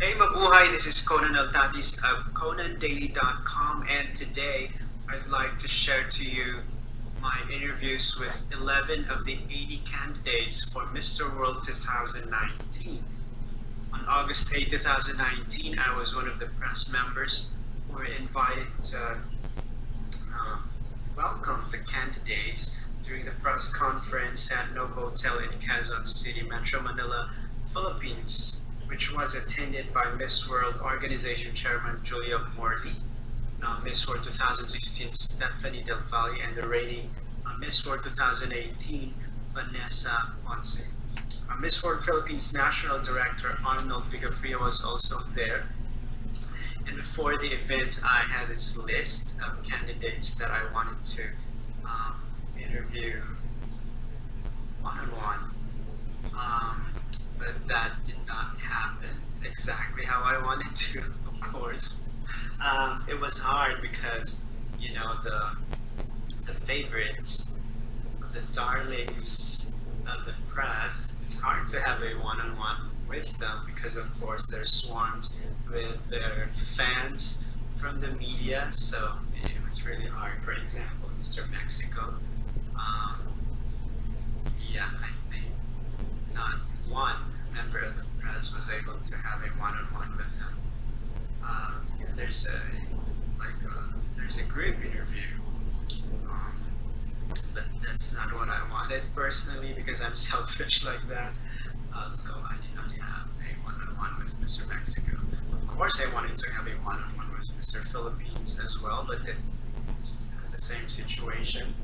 Hey Mabuhay, this is Conan Altatis of ConanDaily.com, and today I'd like to share to you my interviews with 11 of the 80 candidates for Mr. World 2019. On August 8, 2019, I was one of the press members who were invited to welcome the candidates during the press conference at Novotel in Quezon City, Metro Manila, Philippines, which was attended by Miss World Organization Chairman Julia Morley, Miss World 2016 Stephanie Del Valle, and the reigning Miss World 2018 Vanessa Ponce. Miss World Philippines National Director Arnold Vigafria was also there. And before the event, I had this list of candidates that I wanted to interview one-on-one. But that did not happen exactly how I wanted to, of course. It was hard because, the favorites, the darlings of the press, it's hard to have a one-on-one with them because, of course, they're swarmed with their fans from the media, so it was really hard. For example, Mr. Mexico, I think not one member of the press was able to have a one-on-one with him. There's a group interview, but that's not what I wanted personally because I'm selfish like that. So I did not have a one-on-one with Mr. Mexico. Of course, I wanted to have a one-on-one with Mr. Philippines as well, but it's the same situation.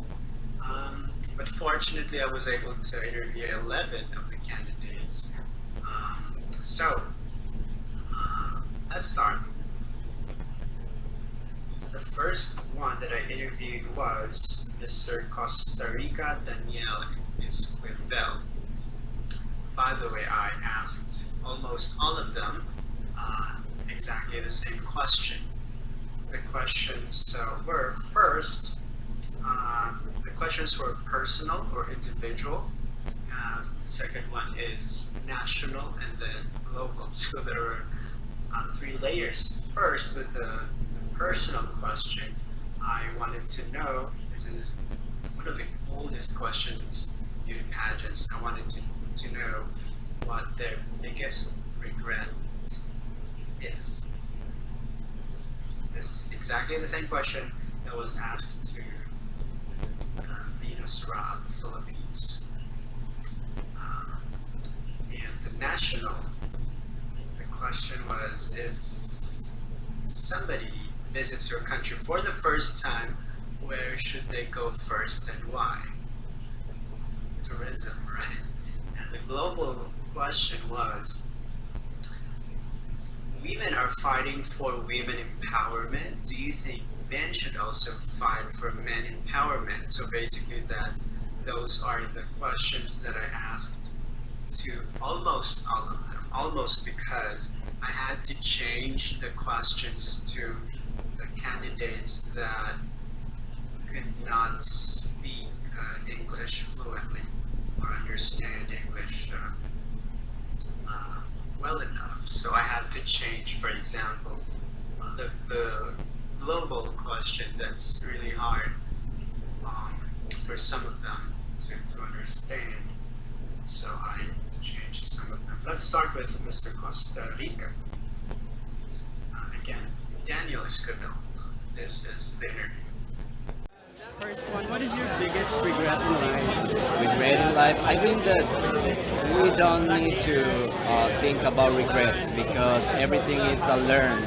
But fortunately, I was able to interview 11 of the candidates. Let's start. The first one that I interviewed was Mr. Costa Rica Daniel Esquivel. By the way, I asked almost all of them exactly the same question. The questions were first, the questions were personal or individual. The second one is national and then local. So there were three layers. First, with the personal question, I wanted to know, this is one of the oldest questions you imagine. I wanted to know what their biggest regret is. This exactly the same question that was asked to Venus Ra of the Philippines. And the national, the question was, if somebody visits your country for the first time, where should they go first and why? Tourism, right? And the global question was, women are fighting for women empowerment. Do you think men should also fight for men empowerment? So basically those are the questions that I asked to almost all of them. Almost because I had to change the questions to the candidates that could not speak English fluently or understand English well enough. So I had to change, for example, the global question that's really hard for some of them to understand. So I changed some of them. Let's start with Mr. Costa Rica. Again, Daniel Esquivel. This is the interview. First one, what is your biggest regret in life? Regret in life, I think that we don't need to think about regrets because everything is a learn.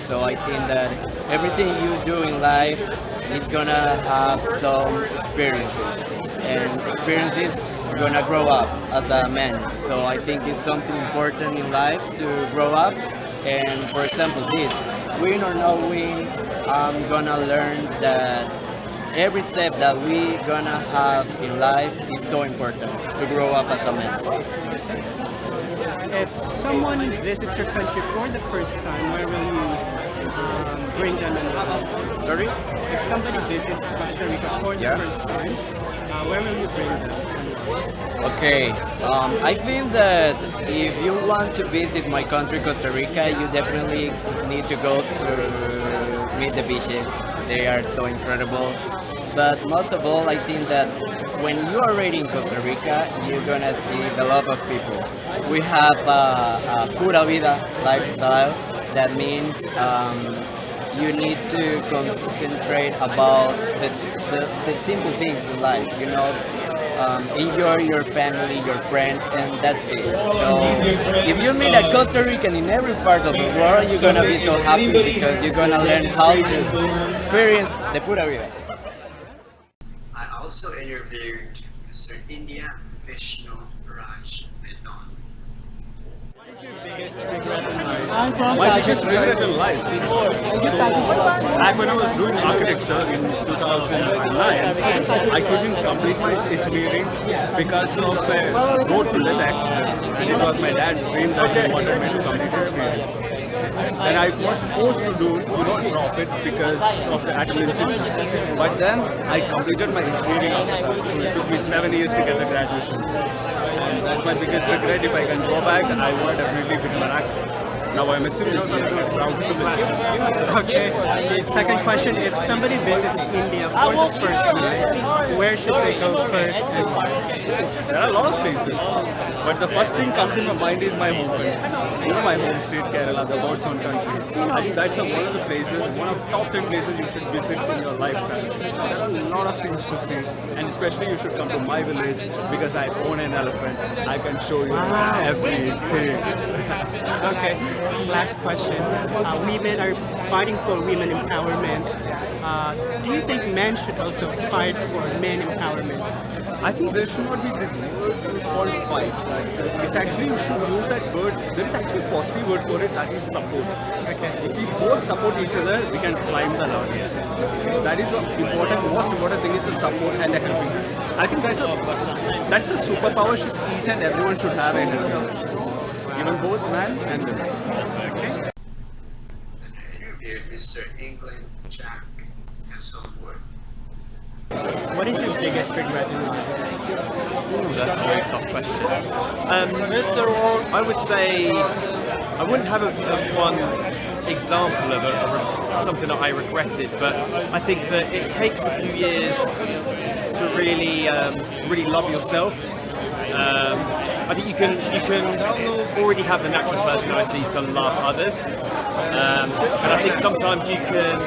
So I think that everything you do in life is gonna have some experiences, and experiences gonna grow up as a man. So I think it's something important in life to grow up. And for example, this win or no win, I'm gonna learn that every step that we gonna have in life is so important to grow up as a man. If someone visits your country for the first time, where will you bring them in? Sorry? If somebody visits Costa Rica for the Yeah. first time, where will you bring them? Okay, I think that if you want to visit my country, Costa Rica, you definitely need to go to meet the beaches. They are so incredible. But most of all, I think that when you are already in Costa Rica, you're gonna see the love of people. We have a pura vida lifestyle. That means you need to concentrate about the simple things in life. You know, enjoy your family, your friends, and that's it. So if you meet a Costa Rican in every part of the world, you're gonna be so happy because you're gonna learn how to experience the pura vida. I also interviewed Mr. India Vishnu Raj Menon. What is your biggest regret in life? My biggest regret in life. Back when I was doing architecture in 2009, I couldn't complete my engineering because of a road-to-death accident. And it was my dad's dream that he wanted me to complete engineering. And I was forced to drop it because of the accident. But then I completed my engineering, so it took me 7 years to get the graduation. And that's my biggest regret. If I can go back, I would definitely become an actor. Now I'm a civil engineer, proud civil engineer. Okay. Second question: if somebody visits India for the first time, where should they go first and why? There are a lot of places, but the first thing comes in my mind is my home country. You know, my home state, Kerala, the God's own country. I think that's one of the places, one of the top 10 places you should visit in your lifetime. There's a lot of things to see, and especially you should come to my village because I own an elephant. I can show you everything. Okay. Last question. Women are fighting for women empowerment. Do you think men should also fight for men empowerment? I think there should not be this word is called fight. It's actually, you should use that word. There is actually a positive word for it, that is support. Okay. If we both support each other, we can climb the ladder. That is what most important thing is the support and the helping. I think that's a superpower each and everyone should have in it. Even both man and women. Then I interviewed Mr. England Jack Hasselwood. What is your biggest regret in life? Ooh, that's a very tough question. I would say I wouldn't have a one example of something that I regretted, but I think that it takes a few years to really love yourself. I think you can already have the natural personality to love others, and I think sometimes you can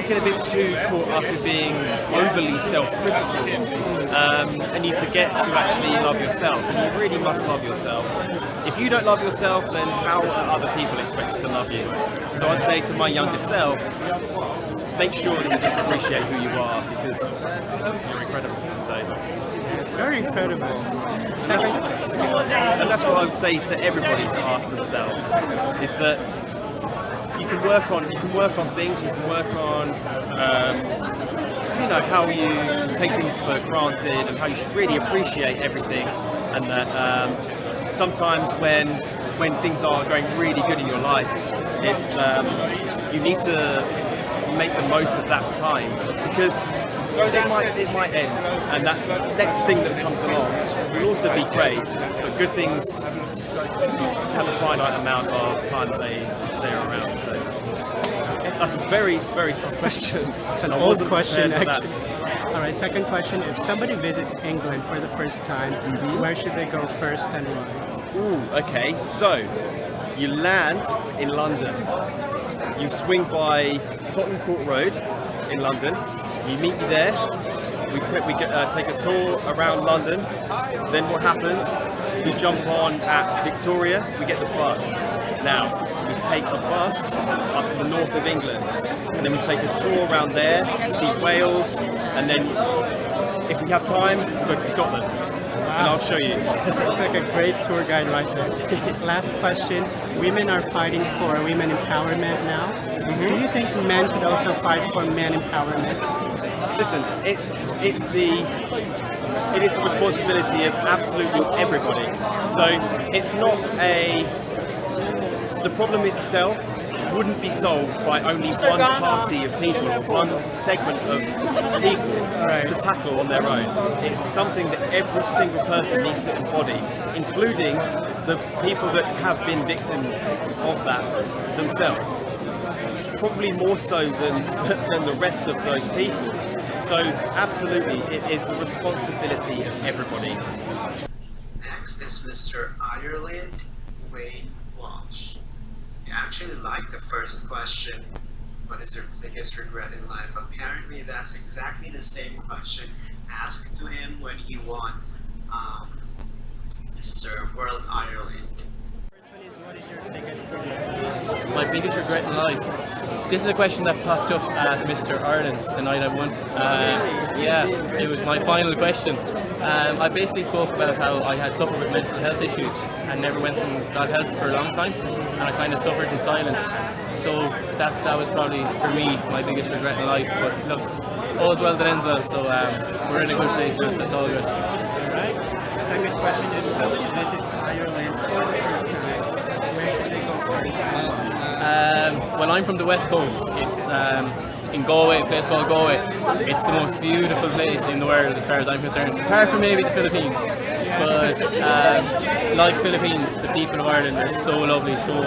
get a bit too caught up in being overly self-critical, and you forget to actually love yourself. And you really must love yourself. If you don't love yourself, then how are other people expected to love you? So I'd say to my younger self, make sure that you just appreciate who you are because you're incredible. So. It's very incredible. And that's what I would say to everybody to ask themselves is that you can work on things. You can work on how you take things for granted and how you should really appreciate everything. And that sometimes when things are going really good in your life, it's you need to make the most of that time because it might end, and that next thing that comes along will also be great, but good things have a finite amount of time that they're around. So that's a very, very tough question. It's an old question, actually. All right, second question. If somebody visits England for the first time, where should they go first and why? Ooh, okay. So you land in London. You swing by Tottenham Court Road in London. You meet me there. We take a tour around London. Then what happens is we jump on at Victoria. We get the bus. Now we take the bus up to the north of England, and then we take a tour around there, see Wales, and then if we have time, we'll go to Scotland. And I'll show you. It's like a great tour guide right there. Last question. Women are fighting for women empowerment now. Do you think men should also fight for men empowerment? Listen, it is a responsibility of absolutely everybody. So it's not the problem itself wouldn't be solved by only one party of people or one segment of people to tackle on their own. It's something that every single person needs to embody, including the people that have been victims of that themselves. Probably more so than the rest of those people. So absolutely, it is the responsibility of everybody. Next is Mr. Ireland Wayne Walsh. I actually like the first question. What is your biggest regret in life? Apparently, that's exactly the same question asked to him when he won Mr. World Ireland. What is your biggest regret? My biggest regret in life. This is a question that popped up at Mr. Ireland the night I won. Yeah, it was my final question. I basically spoke about how I had suffered with mental health issues and never went and got help for a long time, and I kind of suffered in silence. So that was probably for me my biggest regret in life. But look, all's well that ends well. So we're in a good place now, so it's all good. Alright. Second question: if somebody visits Ireland for the first time, where should they go first? Well, I'm from the West Coast. It's in Galway, a place called Galway. It's the most beautiful place in the world as far as I'm concerned, apart from maybe the Philippines. But like Philippines, the people of Ireland are so lovely, so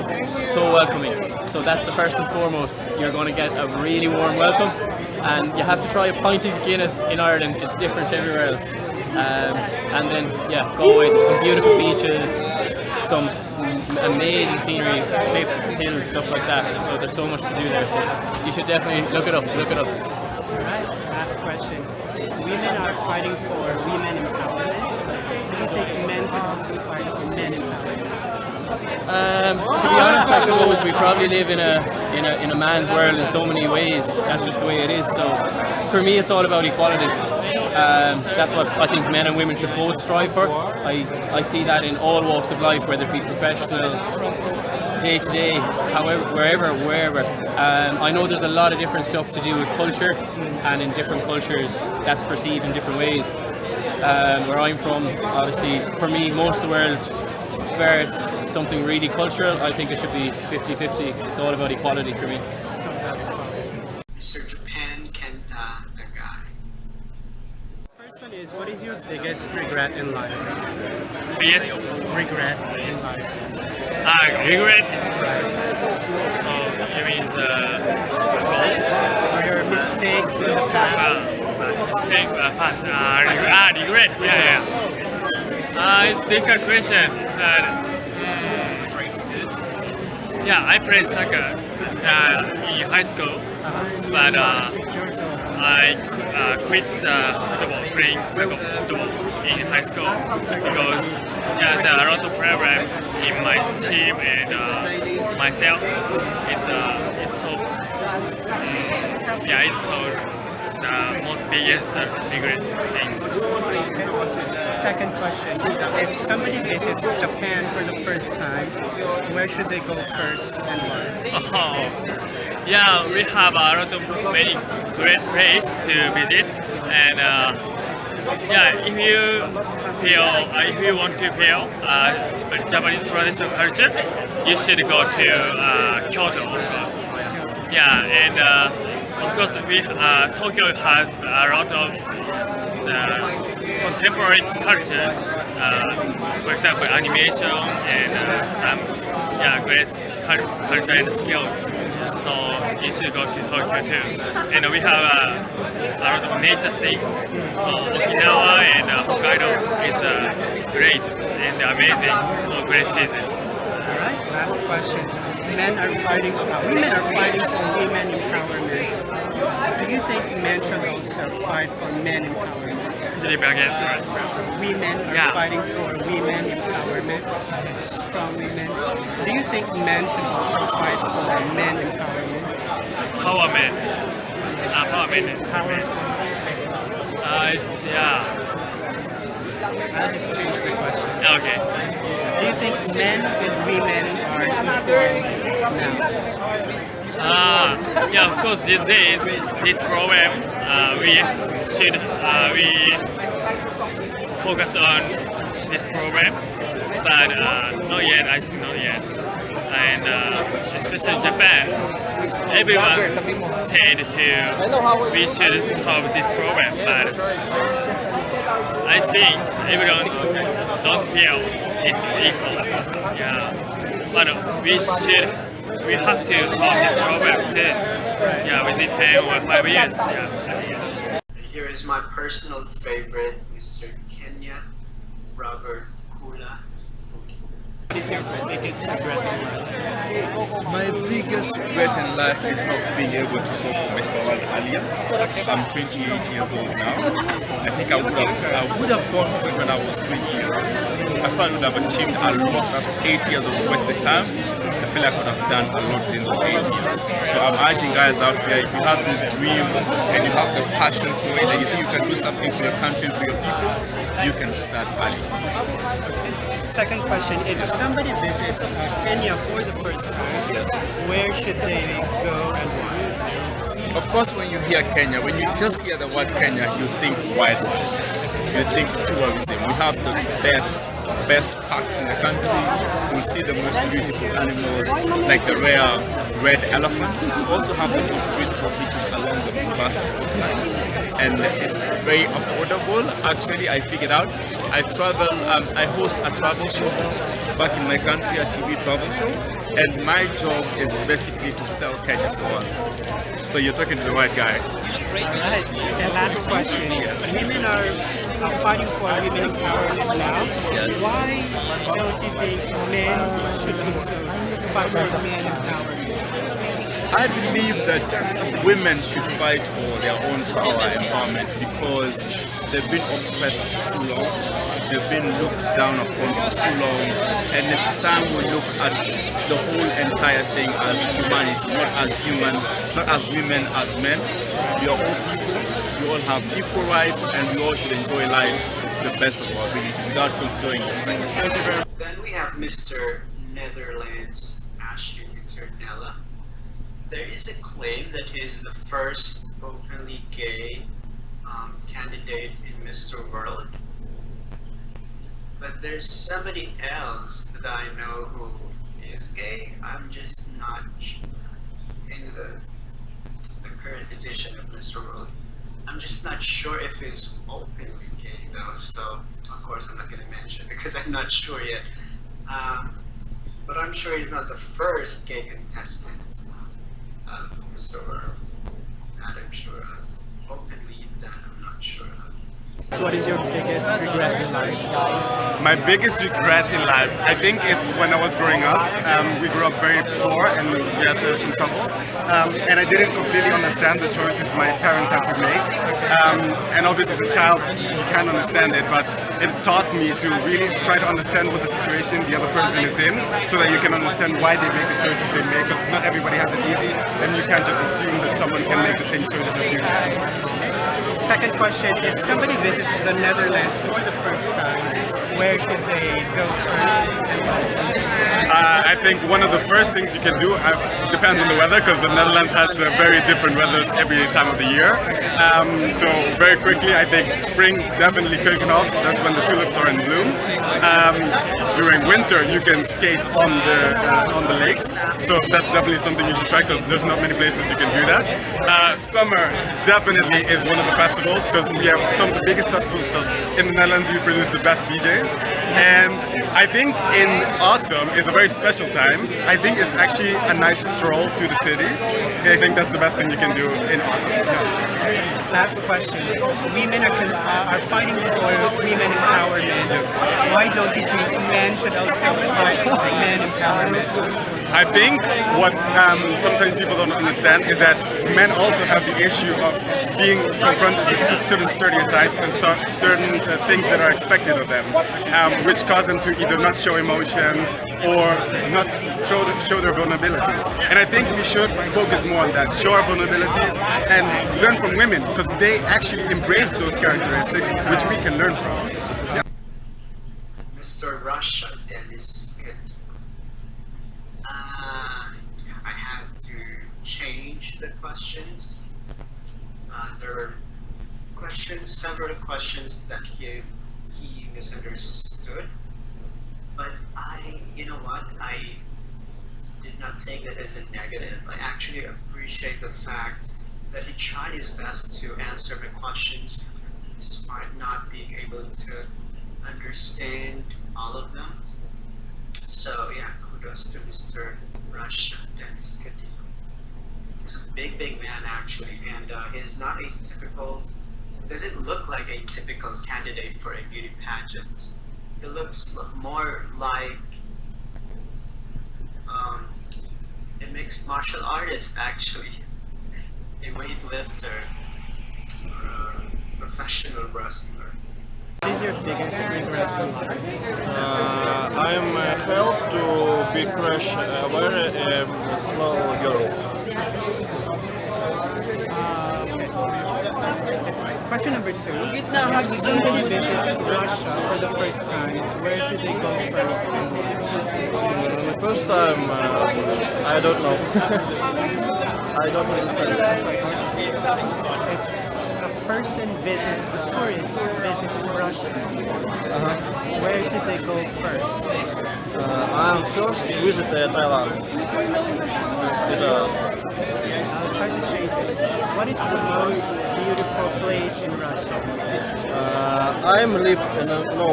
welcoming. So that's the first and foremost. You're going to get a really warm welcome, and you have to try a pint of Guinness in Ireland. It's different everywhere else. And then, yeah, Galway, there's some beautiful beaches, some amazing scenery, cliffs, hills, stuff like that. So there's so much to do there. So you should definitely look it up. Alright, last question. Women are fighting for women empowerment. Do you think men could also fight for men empowerment? To be honest, I suppose we probably live in a man's world in so many ways. That's just the way it is. So for me, it's all about equality. That's what I think men and women should both strive for. I see that in all walks of life, whether it be professional, day to day, however, wherever. I know there's a lot of different stuff to do with culture, and in different cultures that's perceived in different ways. Where I'm from, obviously, for me, most of the world, where it's something really cultural, I think it should be 50-50. It's all about equality for me. Mr. Japan Kenta Nagai. First one is, what is your biggest regret in life? Biggest Regret in life. regret. You mean the Or your mistake in the past? mistake past? Regret. Yeah. It's a difficult question. Yeah, I played soccer in high school, but I quit playing football in high school because there are a lot of problems in my team and myself. It's so the most biggest regret thing. Second question, if somebody visits Japan for the first time, where should they go first and why? Yeah, we have a lot of many great places to visit, and if you want to feel Japanese traditional culture, you should go to Kyoto, of course. Yeah, and of course Tokyo has a lot of contemporary culture, for example, animation and some great culture and skills. So you should go to Tokyo too. And we have a lot of nature things. So Okinawa and Hokkaido is great and amazing, great season. Alright, last question. Women are fighting for women empowerment. Do you think men should also fight for men empowerment? Could you repeat again? So women are fighting for women empowerment, strong women. Do you think men should also fight for men empowerment? Power men. Power men. I'll just change the question. Okay. Do you think men and women are equal now? Yeah, of course, these days, this problem, we should focus on this problem, but not yet, I think not yet. And especially visit Japan, everyone said we should solve this problem, but I think everyone don't feel it's equal. Yeah, but we have to solve this problem soon. Yeah, within 10 or 5 years. Yeah, that's it. Here is my personal favorite, Mr. Kenya Robert Kula. What is your biggest regret in life? My biggest regret in life is not being able to go for Mr. World earlier. I'm 28 years old now. I think I would have gone for it when I was 20 years old. I felt I would have achieved a lot. That's 8 years of wasted time. I feel I could have done a lot in those 8 years. So I'm urging guys out there, if you have this dream and you have the passion for it and you think you can do something for your country, for your people, you can start early. Second question, if somebody visits Kenya for the first time, where should they go and why? Of course, when you hear Kenya, when you just hear the word Kenya, you think wildlife, you think tourism. We have the best parks in the country. You'll see the most beautiful animals, like the rare red elephant. We also have the most beautiful beaches along the vast coastline, and it's very affordable. Actually, I figured out. I travel. I host a travel show back in my country, a TV travel show, and my job is basically to sell Kenya for. So you're talking to the right guy. Right. And last question. Women are fighting for women empowerment now. Yes. Why don't you think men should also fight for men empowerment? I believe that women should fight for their own power and empowerment because they've been oppressed for too long. They've been looked down upon for too long, and it's time we look at the whole entire thing as humanity, not as human, not as women, as men. We are all people, we all have equal rights, and we all should enjoy life to the best of our ability without considering the sex. Then we have Mr. Netherlands Ashley Peternella. There is a claim that he is the first openly gay candidate in Mr. World. But there's somebody else that I know who is gay. I'm just not in the current edition of Mr. World. I'm just not sure if he's openly gay though. So of course I'm not going to mention because I'm not sure yet. But I'm sure he's not the first gay contestant of Mr. World. That I'm sure of. Openly done, I'm not sure of. So what is your biggest regret in life? My biggest regret in life, I think, is when I was growing up. We grew up very poor and we had some troubles. And I didn't completely understand the choices my parents had to make. And obviously as a child, you can't understand it, but it taught me to really try to understand what the situation the other person is in, so that you can understand why they make the choices they make, because not everybody has it easy, and you can't just assume that someone can make the same choices as you can. Second question, if somebody visits the Netherlands for the first time, where should they go first? I think one of the first things you can do depends on the weather, because the Netherlands has very different weathers every time of the year. So very quickly, I think spring definitely kicking off. That's when the tulips are in bloom. During winter, you can skate on the lakes. So that's definitely something you should try, because there's not many places you can do that. Summer definitely is one of the festivals, because we have some of the biggest festivals, because in the Netherlands we produce the best DJs. And I think in autumn is a very special time. I think it's actually a nice stroll to the city. I think that's the best thing you can do in autumn. Yeah. Last question. Women are fighting for women empowerment. Why don't you think men should also fight for men empowerment? I think what sometimes people don't understand is that men also have the issue of being confronted with certain stereotypes and certain things that are expected of them, which cause them to either not show emotions or not show their vulnerabilities. And I think we should focus more on that, show our vulnerabilities and learn from women, because they actually embrace those characteristics which we can learn from. Yeah. Mr. Russia, Dennis. I had to change the questions. There were several questions that he misunderstood. But you know what? I did not not take that as a negative. I actually appreciate the fact that he tried his best to answer my questions despite not being able to understand all of them. So yeah, kudos to Mr. Russia, Dennis Kadino. He's a big man actually, and he's not a typical, doesn't look like a typical candidate for a beauty pageant. He looks more like a mixed martial artist actually, a weightlifter, or a professional wrestler. What is your biggest regret in life? I'm helped to be crush a very small girl. Question number 2. If somebody visits Russia for the first time, where should they go first? The first time, I don't know. I don't understand. If a person visits, a tourist visits Russia, where should they go first? I'm first visit Thailand. I'll try to change it. What is the most beautiful place in Russia? I live in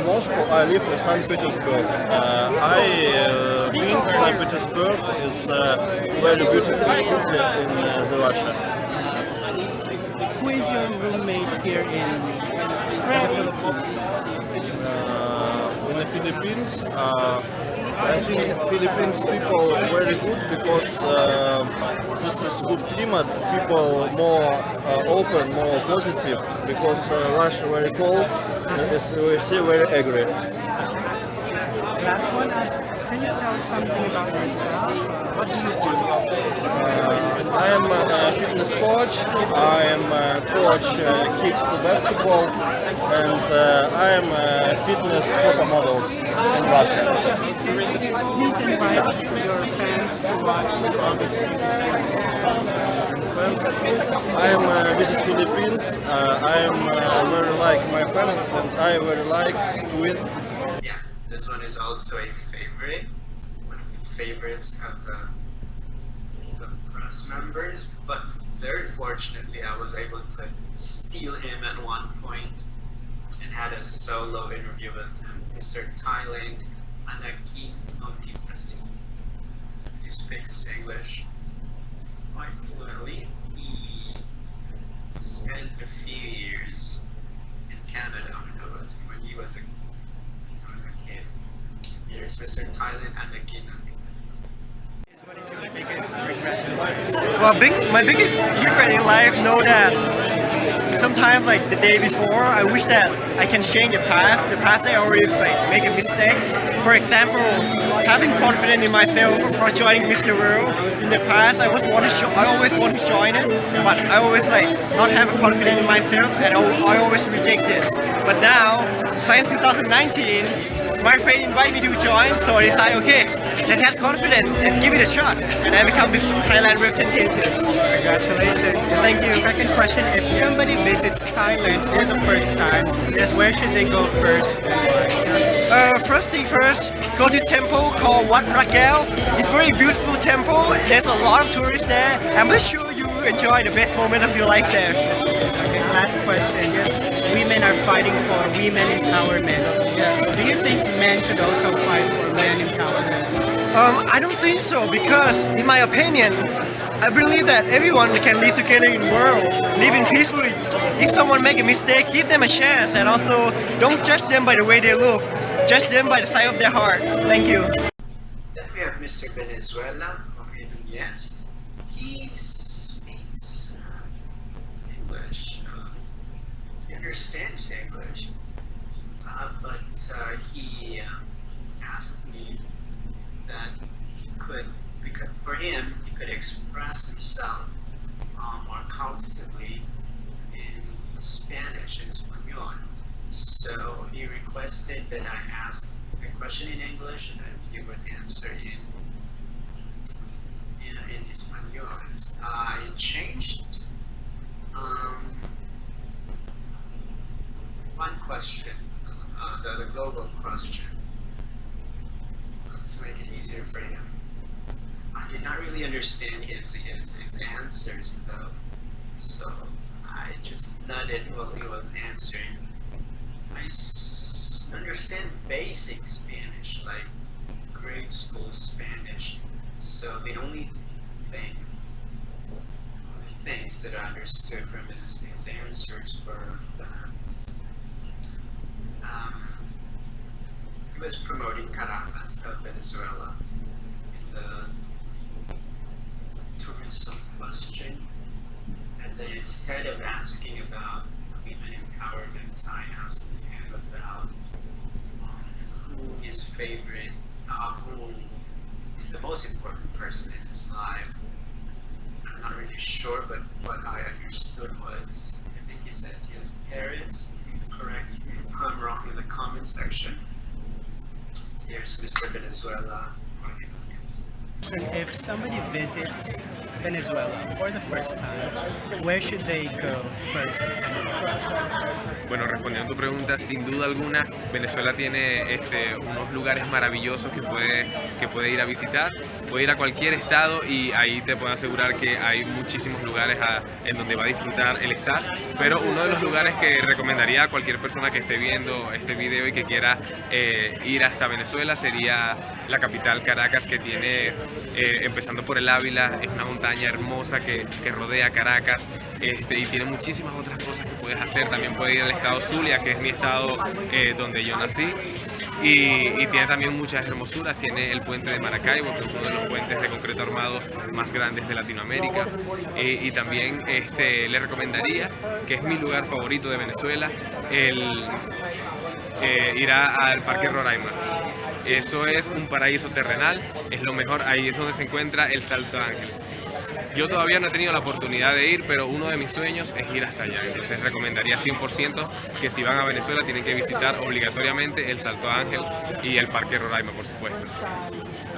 Moscow. I live in St. Petersburg. I think St. Petersburg is a very beautiful city in Russia. Who is your roommate here in the Philippines? In the Philippines, I think Philippines people are very good because this is good climate. People more open, more positive. Because Russia very cold, we see very angry. Last one, can you tell something about yourself? What do you do? I am a fitness coach. I am a coach kids to basketball, and I am a fitness photo models in Russia. Please invite your fans to watch all this Friends, I am visit Philippines. I am very like my parents, and I very like to win. Yeah, this one is also a favorite, one of the favorites of the press members, but very fortunately I was able to steal him at one point and had a solo interview with him. Mr. Thailand, Anakin Montipasi. He speaks English quite fluently. He spent a few years in Canada when he was a kid. Here's Mr. Thailand, Anakin Montipasi. What is your biggest regret in life? Well, my biggest regret in life, know that sometimes like the day before, I wish that I can change the past that I already like make a mistake. For example, having confidence in myself for joining Mr. World. In the past, I always want to join it, but I always like not have a confidence in myself, and I always reject it. But now, since 2019, my friend invited me to join, so I decided, okay, let's have confidence and give it a shot, and I become this Thailand representative. Congratulations. Thank you. Second question, if somebody visits Thailand for the first time, where should they go first? First thing first, go to temple called Wat Rakel. It's a very beautiful temple. There's a lot of tourists there. I'm sure you enjoy the best moment of your life there. Okay, last question. Yes, women are fighting for women empowerment. Do you think men should also fight for men empowerment? I don't think so, because in my opinion, I believe that everyone can live together in the world, living peacefully. If someone make a mistake, give them a chance, and also don't judge them by the way they look. Judge them by the side of their heart. Thank you. Then we have Mr. Venezuela, yes. He speaks English. He understands English, but he asked me that he could, because for him, he could express himself more comfortably in Spanish and Espanol. So he requested that I ask a question in English and that he would answer in Espanol. I changed one question, the global question, to make it easier for him. I did not really understand his answers though, so I just nodded while he was answering. I understand basic Spanish, like grade school Spanish, so the only things that I understood from his answers were that he was promoting Caracas of Venezuela in the tourism question, and then instead of asking about women empowerment, I asked him about who his favorite, who is the most important person in his life. I'm not really sure, but what I understood was, I think he said his parents. Please correct me if I'm wrong in the comment section. Here's Mr. Venezuela. If somebody visits Venezuela for the first time, where should they go first? Bueno, respondiendo a tu pregunta, sin duda alguna, Venezuela tiene unos lugares maravillosos que puede ir a visitar. Puede ir a cualquier estado y ahí te puedo asegurar que hay muchísimos lugares en donde va a disfrutar el estar. Pero uno de los lugares que recomendaría a cualquier persona que esté viendo este video y que quiera ir hasta Venezuela sería la capital, Caracas, que tiene, empezando por el Ávila, es una montaña hermosa que rodea Caracas, y tiene muchísimas otras cosas que puedes hacer. También puedes ir al estado Zulia, que es mi estado donde yo nací. Y tiene también muchas hermosuras. Tiene el puente de Maracaibo, que es uno de los puentes de concreto armado más grandes de Latinoamérica. Y también le recomendaría, que es mi lugar favorito de Venezuela, ir al Parque Roraima. Eso es un paraíso terrenal, es lo mejor. Ahí es donde se encuentra el Salto Ángel. Yo todavía no he tenido la oportunidad de ir, pero uno de mis sueños es ir hasta allá. Entonces recomendaría 100% que si van a Venezuela tienen que visitar obligatoriamente el Salto Ángel y el Parque Roraima, por supuesto.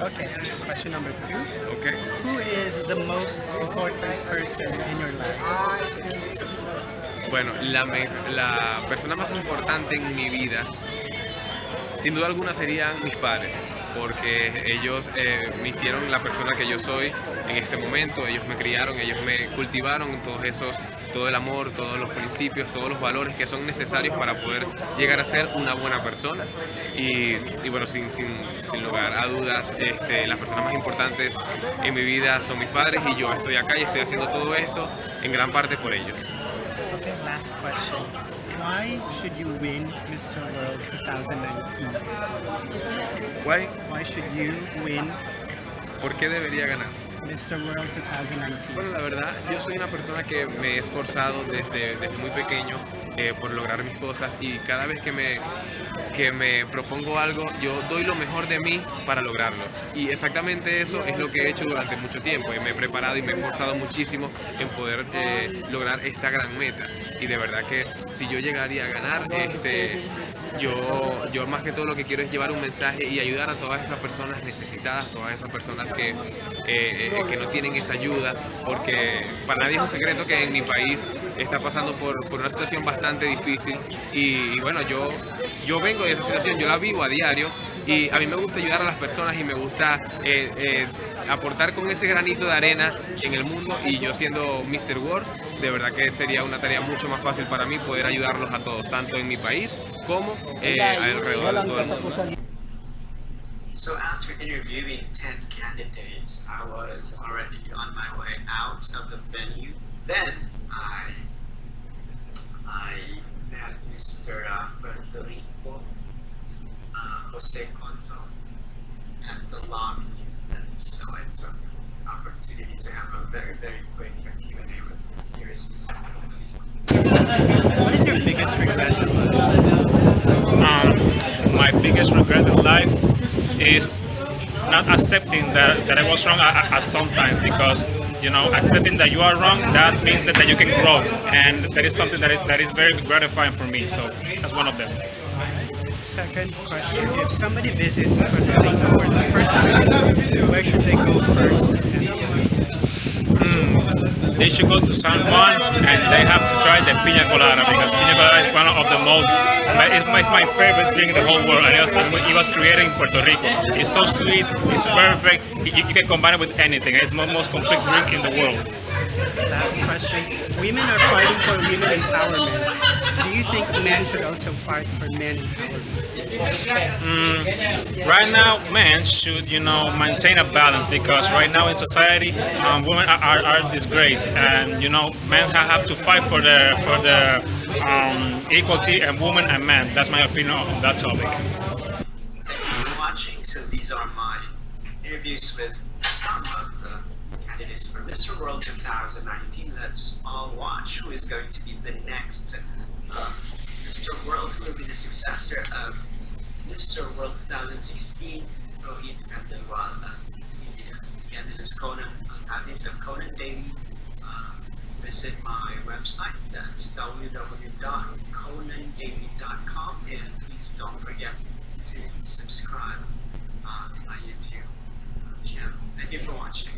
Okay, question number 2. Okay. Who is the most important person in your life? Bueno, la persona más importante en mi vida, sin duda alguna, serían mis padres, porque ellos me hicieron la persona que yo soy en este momento. Ellos me criaron, ellos me cultivaron todo el amor, todos los principios, todos los valores que son necesarios para poder llegar a ser una buena persona. Y bueno, sin lugar a dudas, las personas más importantes en mi vida son mis padres, y yo estoy acá y estoy haciendo todo esto en gran parte por ellos. Okay, last question. Why should you win Mr. World 2019? Why should you win? ¿Por qué debería ganar? Mr. World 2019. Bueno, la verdad, yo soy una persona que me he esforzado desde muy pequeño por lograr mis cosas, y cada vez que me propongo algo, yo doy lo mejor de mí para lograrlo. Y exactamente eso es lo que he hecho durante mucho tiempo. Me he preparado y me he esforzado muchísimo en poder lograr esta gran meta. Y de verdad que si yo llegaría a ganar, yo más que todo lo que quiero es llevar un mensaje y ayudar a todas esas personas necesitadas, todas esas personas que no tienen esa ayuda, porque para nadie es un secreto que en mi país está pasando por una situación bastante difícil, y bueno, yo vengo de esa situación, yo la vivo a diario, y a mí me gusta ayudar a las personas y me gusta aportar con ese granito de arena en el mundo, y yo siendo Mr. World, de verdad que sería una tarea mucho más fácil para mí poder ayudarlos a todos, tanto en mi país como alrededor de todo el mundo. So after interviewing 10 candidates, I was already on my way out of the venue. Then I met Mr. Puerto Rico, Jose Conto, at the lobby, and so I took the opportunity to have a very, very quick Q&A with him. Here is Mr. Puerto Rico. What is your biggest regret in life? My biggest regret in life is not accepting that I was wrong at some times, because accepting that you are wrong, that means that you can grow, and that is something that is very gratifying for me. So that's one of them. Second question: if somebody visits Puerto Rico for the first time, where should they go first? they should go to San Juan and they have to try the piña colada, because piña colada is one of the most, it's my favorite drink in the whole world, and it was created in Puerto Rico. It's so sweet, it's perfect, you can combine it with anything. It's the most complete drink in the world. Last question. Women are fighting for women empowerment. Do you think men should also fight for men empowerment? Right now, men should, maintain a balance, because right now in society, women are disgraced, and men have to fight for the equality of women and men. That's my opinion on that topic. Thank you for watching. So these are my interviews with some of the candidates for Mr. World 2019. Let's all watch who is going to be the next Mr. World, who will be the successor of Mr. World 2016, Rohit Khandelwal of India. Again, this is Conan, updates of Conan Daily. Visit my website, that's www.conandaily.com, and please don't forget to subscribe to my YouTube channel. Thank you for watching.